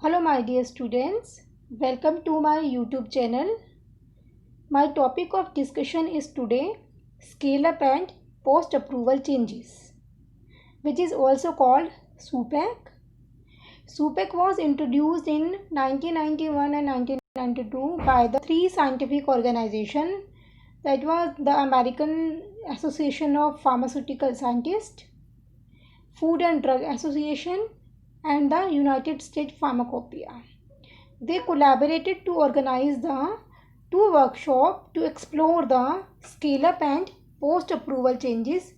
Hello my dear students, welcome to my YouTube channel. My topic of discussion is today scale up and post approval changes, which is also called SUPAC. SUPAC was introduced in 1991 and 1992 by the three scientific organizations, that was the American Association of Pharmaceutical Scientists, Food and Drug Association, and the United States Pharmacopoeia. They collaborated to organize the two workshops to explore the scale up and post approval changes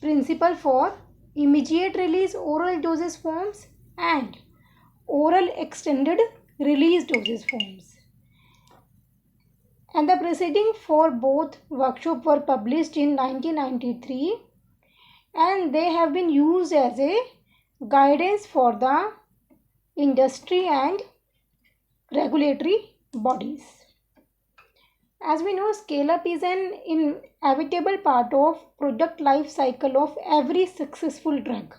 principle for immediate release oral dosage forms and oral extended release dosage forms. And the proceedings for both workshops were published in 1993, and they have been used as a guidance for the industry and regulatory bodies. As we know, scale up is an inevitable part of product life cycle of every successful drug,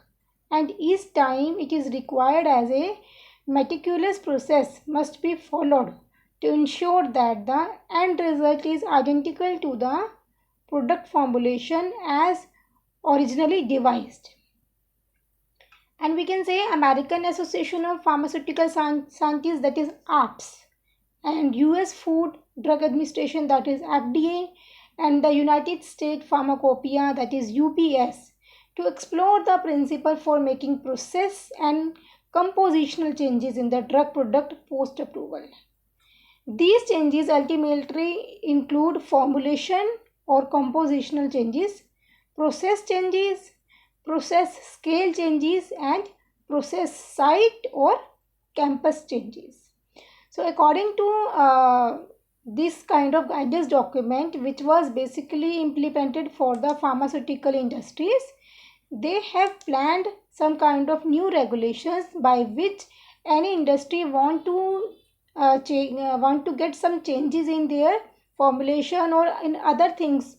and each time it is required as a meticulous process must be followed to ensure that the end result is identical to the product formulation as originally devised. And we can say American Association of Pharmaceutical Scientists, that is ARPS, and US Food Drug Administration, that is FDA, and the United States Pharmacopoeia, that is UPS, to explore the principle for making process and compositional changes in the drug product post approval. These changes ultimately include formulation or compositional changes, process changes, process scale changes, and process site or campus changes. So according to this kind of guidance document, which was basically implemented for the pharmaceutical industries, they have planned some kind of new regulations by which any industry want to get some changes in their formulation or in other things,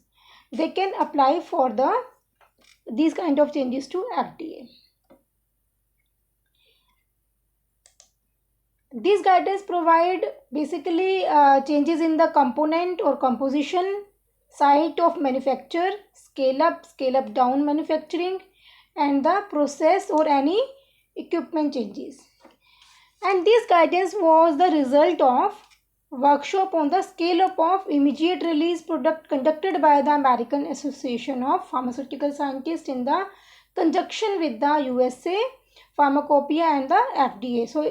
they can apply for these kind of changes to FDA. These guidelines provide basically changes in the component or composition, site of manufacture, scale up down manufacturing, and the process or any equipment changes. And this guidance was the result of workshop on the scale up of immediate release product conducted by the American Association of Pharmaceutical Scientists in the conjunction with the USA Pharmacopoeia and the FDA. So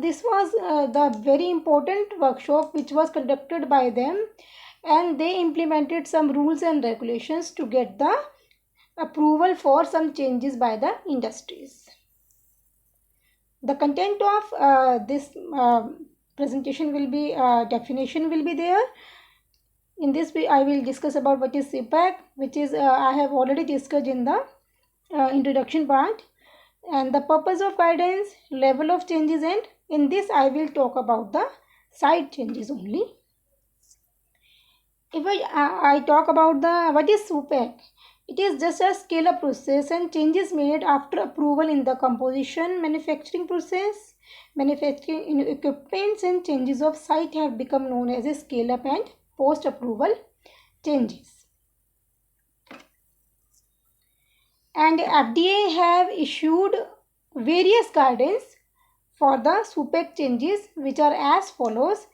this was the very important workshop which was conducted by them, and they implemented some rules and regulations to get the approval for some changes by the industries. The content of this presentation will be definition will be there. In this way I will discuss about what is SUPAC, which is I have already discussed in the introduction part, and the purpose of guidance, level of changes, and in this I will talk about the site changes only. If I talk about what is SUPAC, it is just a scale up process and changes made after approval in the composition, manufacturing process, manufacturing equipments, and changes of site have become known as a scale up and post approval changes. And FDA have issued various guidance for the SUPAC changes, which are as follows.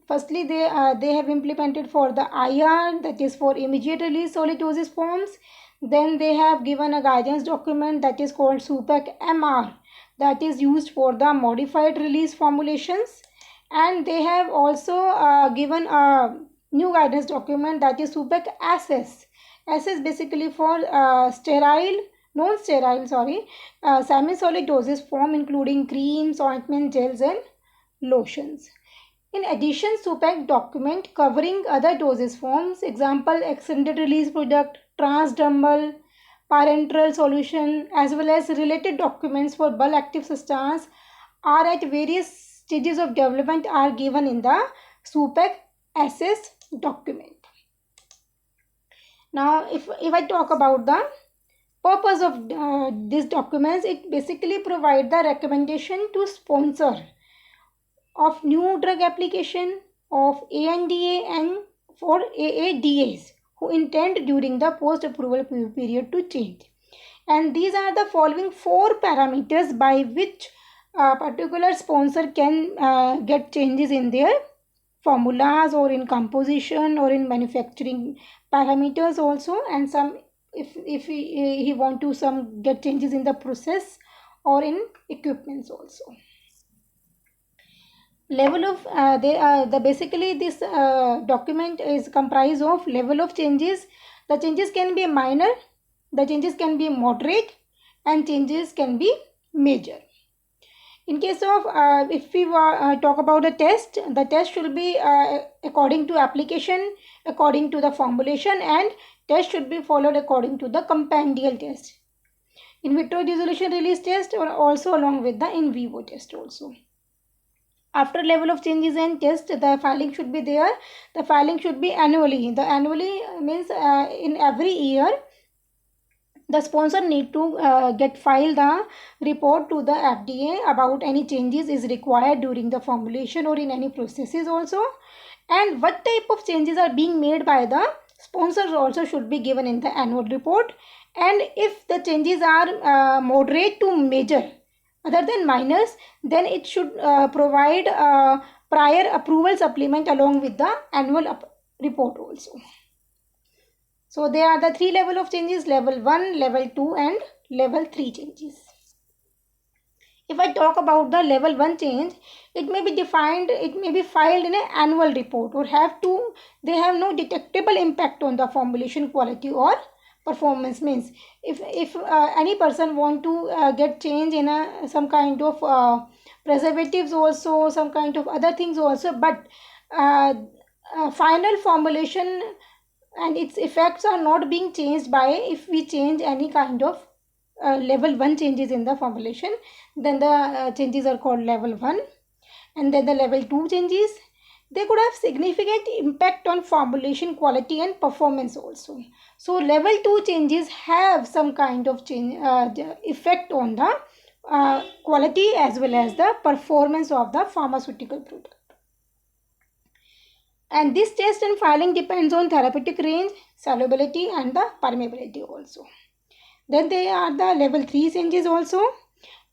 Firstly, they have implemented for the IR, that is for immediate release solid dosage forms. Then they have given a guidance document that is called SUPAC MR, that is used for the modified release formulations. And they have also given a new guidance document that is SUPAC SS. SS basically for non-sterile semi-solid dosage form, including creams, ointment, gels, and lotions. In addition, SUPAC document covering other dosage forms, example extended release product, transdermal, parenteral solution, as well as related documents for bulk active substance are at various stages of development are given in the SUPAC SS document. Now, if I talk about the purpose of these documents, it basically provide the recommendation to sponsor of new drug application of ANDA and for AADAs who intend during the post approval period to change. And these are the following 4 parameters by which a particular sponsor can get changes in their formulas or in composition or in manufacturing parameters also, and some if he want to some get changes in the process or in equipments also. Level of basically this document is comprised of level of changes. The changes can be minor, the changes can be moderate, and changes can be major. In case of if we talk about the test should be according to application, according to the formulation, and test should be followed according to the compendial test. In vitro dissolution release test or also along with the in vivo test also. After level of changes and test, the filing should be there. The filing should be annually. The annually means in every year the sponsor need to get file the report to the FDA about any changes is required during the formulation or in any processes also, and what type of changes are being made by the sponsors also should be given in the annual report. And if the changes are moderate to major other than minors, then it should provide prior approval supplement along with the annual report also. So there are the 3 level of changes: level 1, level 2 and level 3 changes. If I talk about the level 1 change, it may be defined, it may be filed in an annual report or they have no detectable impact on the formulation quality or performance. Means if any person want to get change in some kind of preservatives also, some kind of other things also, but final formulation and its effects are not being changed by if we change any kind of level 1 changes in the formulation, then the changes are called level 1. And then the level 2 changes, they could have significant impact on formulation quality and performance also. So level 2 changes have some kind of change effect on the quality as well as the performance of the pharmaceutical product. And this test and filing depends on therapeutic range, solubility and the permeability also. Then there are the level 3 changes also,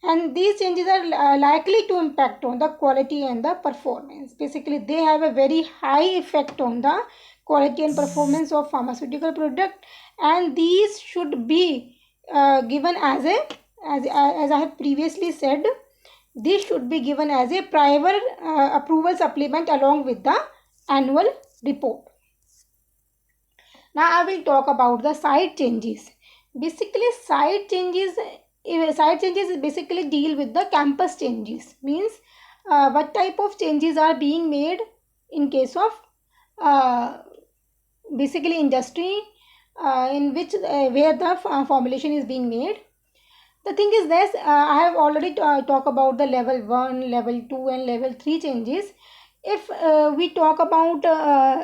and these changes are likely to impact on the quality and the performance. Basically they have a very high effect on the quality and performance of pharmaceutical product, and these should be given as I have previously said, this should be given as a prior approval supplement along with the annual report. Now I will talk about the side changes. Basically side changes basically deal with the campus changes. Means what type of changes are being made in case of basically industry in which where the formulation is being made. The thing is this, I have already talked about the level 1, level 2 and level 3 changes. If we talk about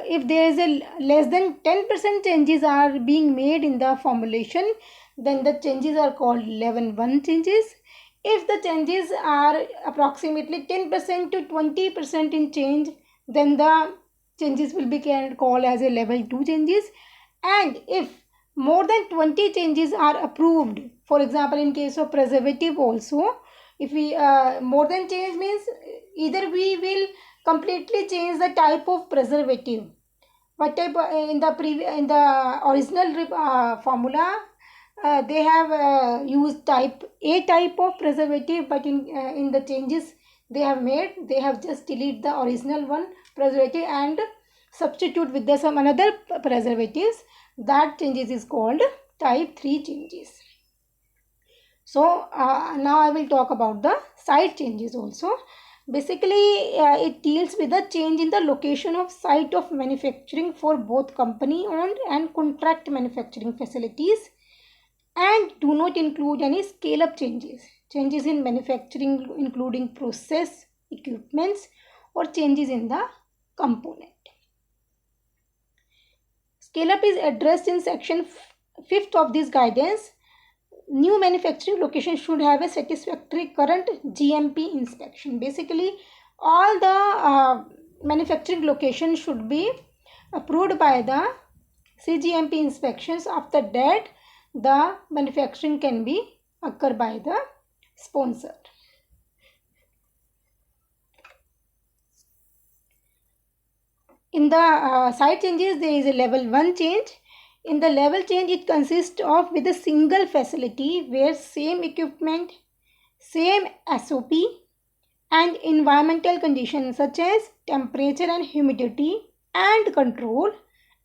if there is a less than 10% changes are being made in the formulation, then the changes are called level 1 changes. If the changes are approximately 10% to 20% in change, then the changes will be called as a level 2 changes. And if more than 20 changes are approved, for example in case of preservative also, if we more than change means either we will completely change the type of preservative. What type in the original formula they have used type A type of preservative, but in the changes they have made, they have just delete the original one preservative and substitute with some another preservatives. That changes is called type 3 changes. So now I will talk about the site changes also. Basically it deals with the change in the location of site of manufacturing for both company owned and contract manufacturing facilities, and do not include any scale up changes in manufacturing including process, equipments or changes in the component. Scale up is addressed in section 5th of this guidance. new manufacturing location should have a satisfactory current GMP inspection. Basically, all the manufacturing location should be approved by the CGMP inspections. After that, the manufacturing can be occur by the sponsor. In the site changes, there is a level 1 change. In the level change, it consists of with a single facility where same equipment, same SOP and environmental conditions such as temperature and humidity and control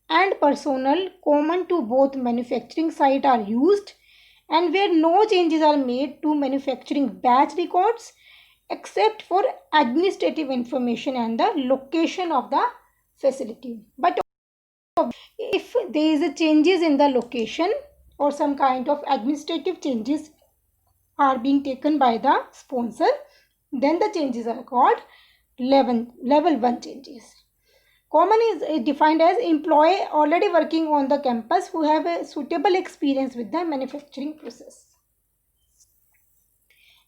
and personnel common to both manufacturing site are used, and where no changes are made to manufacturing batch records except for administrative information and the location of the facility. But if there is a changes in the location or some kind of administrative changes are being taken by the sponsor, then the changes are called level 1 changes. Common is defined as employee already working on the campus who have a suitable experience with the manufacturing process.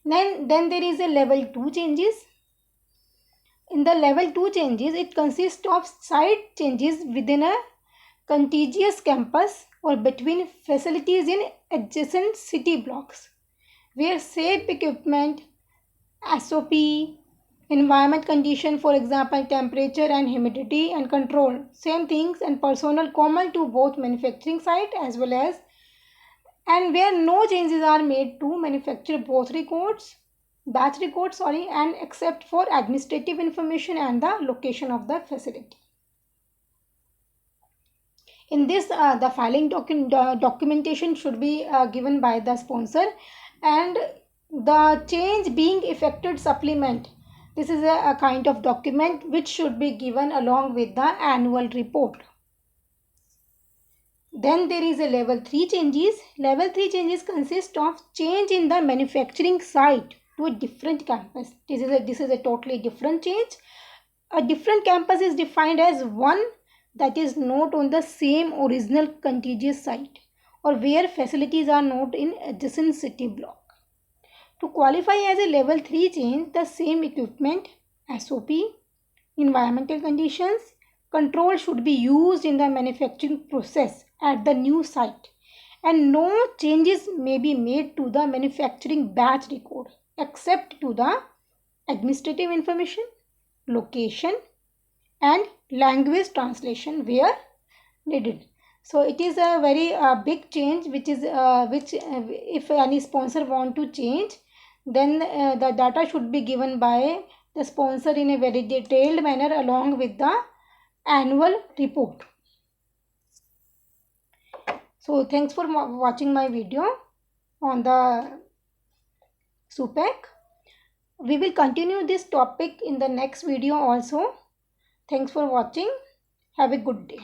Then there is a level 2 changes. In the level 2 changes, it consists of site changes within a contiguous campus or between facilities in adjacent city blocks, where safe equipment, SOP, environment condition, for example temperature and humidity and control, same things, and personnel common to both manufacturing site as well as, and where no changes are made to manufacture both batch records and except for administrative information and the location of the facility. In this, the filing documentation should be given by the sponsor, and the change being effected supplement. This is a kind of document which should be given along with the annual report. Then there is a level 3 changes. Level 3 changes consist of change in the manufacturing site to a different campus. This is a totally different change. A different campus is defined as one that is not on the same original contiguous site or where facilities are not in adjacent city block. To qualify as a level 3 change, the same equipment, SOP, environmental conditions, control should be used in the manufacturing process at the new site, and no changes may be made to the manufacturing batch record except to the administrative information, location and language translation where needed. So it is a very big change which if any sponsor want to change, then the data should be given by the sponsor in a very detailed manner along with the annual report. So thanks for watching my video on the SUPEC. We will continue this topic in the next video also. Thanks for watching. Have a good day.